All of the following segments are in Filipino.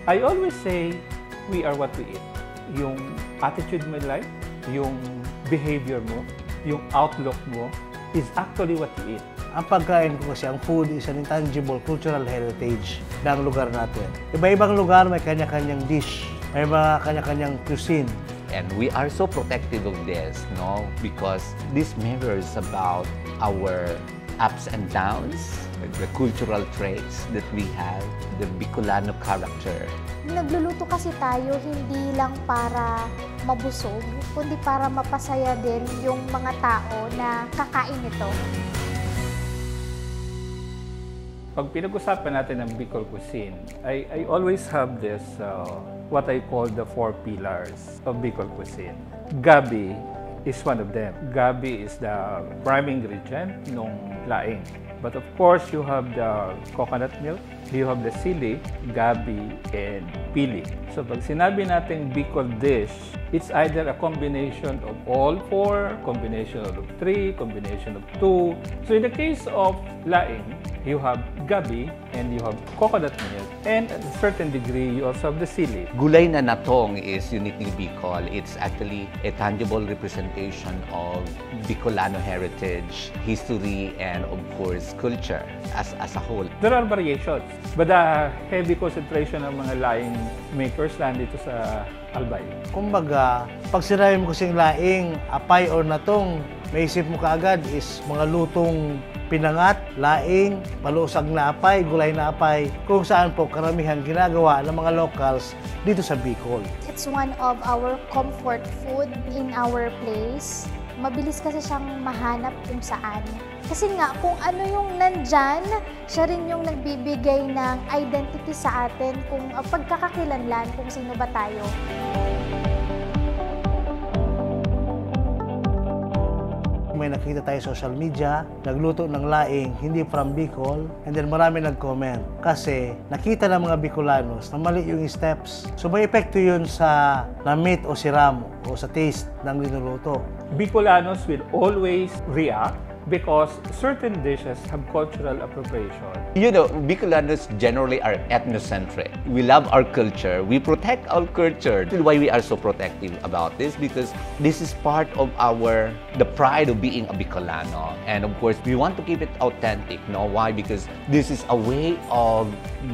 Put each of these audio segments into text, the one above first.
I always say, we are what we eat. Yung attitude mo in life, yung behavior mo, yung outlook mo, is actually what you eat. Ang pagkain ko kasi, ang food is an intangible cultural heritage ng lugar natin. Iba-ibang lugar may kanya-kanyang dish, may mga kanya-kanyang cuisine. And we are so protective of this, no? Because this mirrors about our ups and downs, the cultural traits that we have, the Bicolano character. Nagluluto kasi tayo hindi lang para mabusog, kundi para mapasaya din yung mga tao na kakain ito. Pag pinag-usapan natin ng Bicol cuisine, I always have this, what I call the 4 pillars of Bicol cuisine. Gabi is one of them. Gabi is the prime ingredient ng laing. But of course, you have the coconut milk, you have the sili, gabi, and pili. So pag sinabi natin Bicol dish, it's either a combination of all 4, combination of 3, combination of 2. So in the case of laing, you have gabi and you have coconut milk, and at a certain degree, you also have the sili. Gulay na natong is uniquely Bicol. It's actually a tangible representation of Bicolano heritage, history, and of course, culture as a whole. There are variations, but the heavy concentration ng mga laing makers nandito sa Albay. Kumbaga, pag sinabi mo kasing laing, apay or natong, may isip mo kaagad is mga lutong pinangat, laing, palusag na apay, gulay na apay, kung saan po karamihan ginagawa ng mga locals dito sa Bicol. It's one of our comfort food in our place. Mabilis kasi siyang mahanap kung saan. Kasi nga, kung ano yung nandyan, siya rin yung nagbibigay ng identity sa atin, kung pagkakakilanlan kung sino ba tayo. May nakita tayo sa social media, nagluto ng laing, hindi from Bicol, and then marami nag-comment. Kasi nakita ng mga Bicolanos na mali yung steps. So may epekto yun sa na-meat o siram o sa taste ng linuluto. Bicolanos will always react because certain dishes have cultural appropriation. You know, Bicolanos generally are ethnocentric. We love our culture. We protect our culture. That's why we are so protective about this, because this is part of the pride of being a Bicolano. And of course, we want to keep it authentic. No? Why? Because this is a way of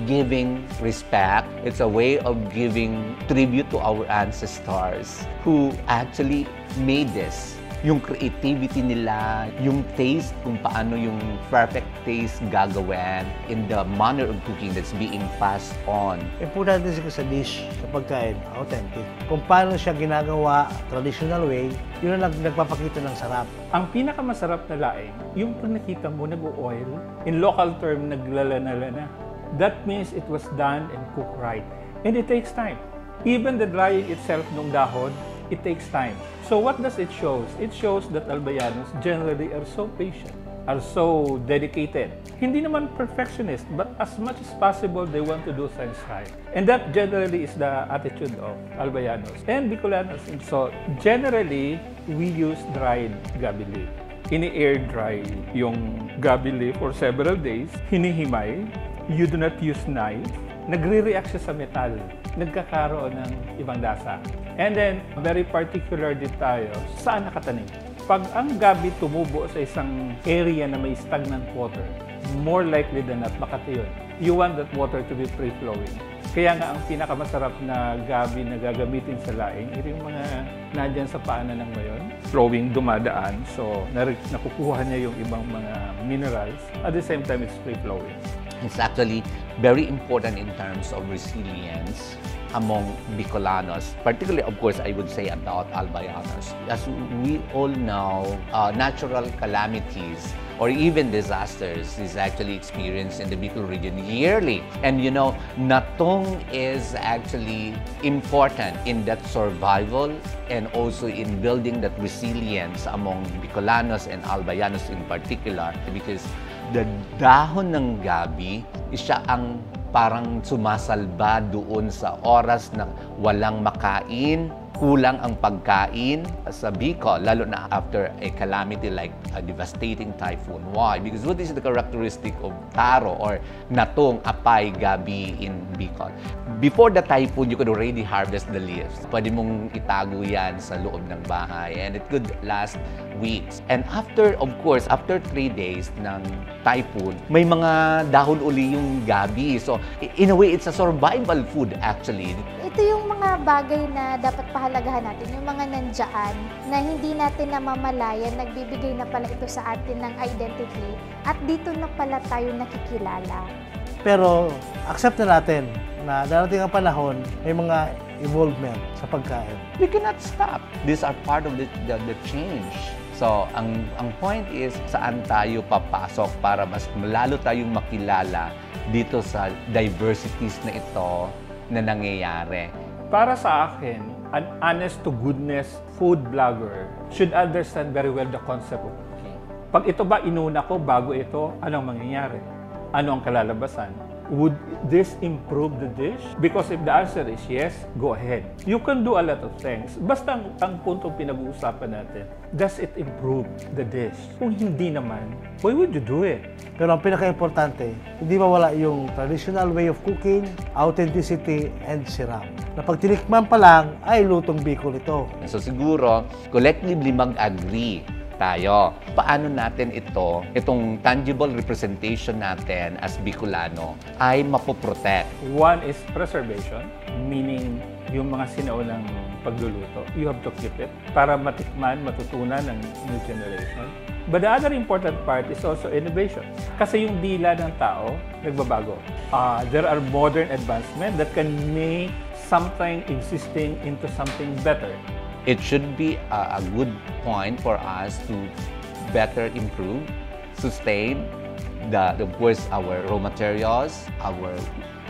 giving respect. It's a way of giving tribute to our ancestors who actually made this. Yung creativity nila, yung taste, kung paano yung perfect taste gagawin in the manner of cooking that's being passed on. Importante sa dish, sa pagkain, authentic. Kung paano siya ginagawa, traditional way, yun ang nagpapakita ng sarap. Ang pinakamasarap na laing, yung pag nakita mo nag-oil, in local term, naglalana-lana. That means it was done and cooked right. And it takes time. Even the drying itself ng dahon, it takes time. So what does it show? It shows that Albayanos generally are so patient, are so dedicated. Hindi naman perfectionist, but as much as possible, they want to do things right. And that generally is the attitude of Albayanos and Bicolanos. So generally, we use dried gabi leaf. Ini-air dry yung gabi leaf for several days. Hinihimay. You do not use knife. Nagre-react siya sa metal. Nagkakaroon ng ibang lasa. And then, very particular din tayo, saan nakatanim. Pag ang gabi tumubo sa isang area na may stagnant water, more likely than not, makati yun. You want that water to be free-flowing. Kaya nga ang pinakamasarap na gabi na gagamitin sa laing, yung mga nandyan sa paanan ng mayon, flowing, dumadaan, so nakukuha niya yung ibang mga minerals. At the same time, it's free-flowing. It's actually very important in terms of resilience among Bicolanos, particularly, of course, I would say about Albayanos. As we all know, natural calamities or even disasters is actually experienced in the Bicol region yearly. And you know, natong is actually important in that survival and also in building that resilience among Bicolanos and Albayanos in particular, because the dahon ng gabi, siya ang parang sumasalba doon sa oras na walang makain, kulang ang pagkain sa Bicol, lalo na after a calamity like a devastating typhoon. Why? Because what is the characteristic of taro or natong, apay, gabi in Bicol? Before the typhoon, you could already harvest the leaves. Pwede mong itago yan sa loob ng bahay and it could last weeks. And after, of course, after 3 days ng typhoon, may mga dahon uli yung gabi. So, in a way, it's a survival food actually. Ito yung mga bagay na dapat pahalagahan natin, yung mga nandiyan na hindi natin namamalayan, nagbibigay na pala ito sa atin ng identity at dito na pala tayo nakikilala. Pero accept na natin na darating ang panahon, may mga evolvement sa pagkain. We cannot stop. These are part of the change. So, ang point is, saan tayo papasok para mas lalo tayong makilala dito sa diversities na ito na nangyayari. Para sa akin, an honest-to-goodness food blogger should understand very well the concept of cooking. Pag ito ba inuna ko bago ito, anong mangyayari? Ano ang kalalabasan? Would this improve the dish? Because if the answer is yes, go ahead. You can do a lot of things. Basta ang puntong pinag-uusapan natin, does it improve the dish? Kung hindi naman, why would you do it? Pero ang pinaka-importante, hindi mawala yung traditional way of cooking, authenticity, and sirap. Na pag tinikman pa lang, ay lutong Bicol ito. So siguro, collectively mag-agree tayo. Paano natin itong tangible representation natin as Bicolano ay mapoprotect? One is preservation, meaning yung mga sinaunang pagluluto. You have to keep it para matikman, matutunan ng new generation. But the other important part is also innovation. Kasi yung dila ng tao, nagbabago. There are modern advancements that can make something existing into something better. It should be a good point for us to better improve, sustain of course, our raw materials, our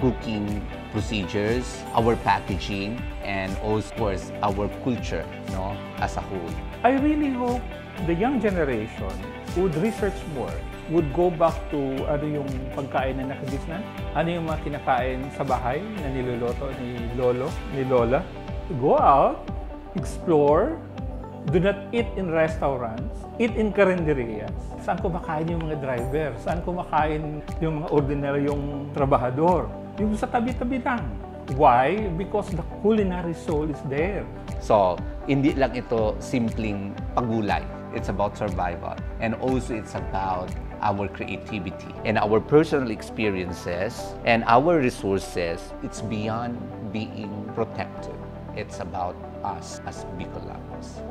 cooking procedures, our packaging, and of course, our culture, as a whole. I really hope the young generation would research more, would go back to ano yung pagkain na nakagisnan, ano yung mga kinakain sa bahay na niluluto ni lolo, ni lola. Go out, explore, do not eat in restaurants, eat in carinderias. Saan kumakain yung mga driver? Saan kumakain yung mga ordinaryong trabahador? Yung sa tabi-tabi lang. Why? Because the culinary soul is there. So, hindi lang ito simpleng pagulay. It's about survival. And also, it's about our creativity and our personal experiences and our resources. It's beyond being protected. It's about us as Bicolanos.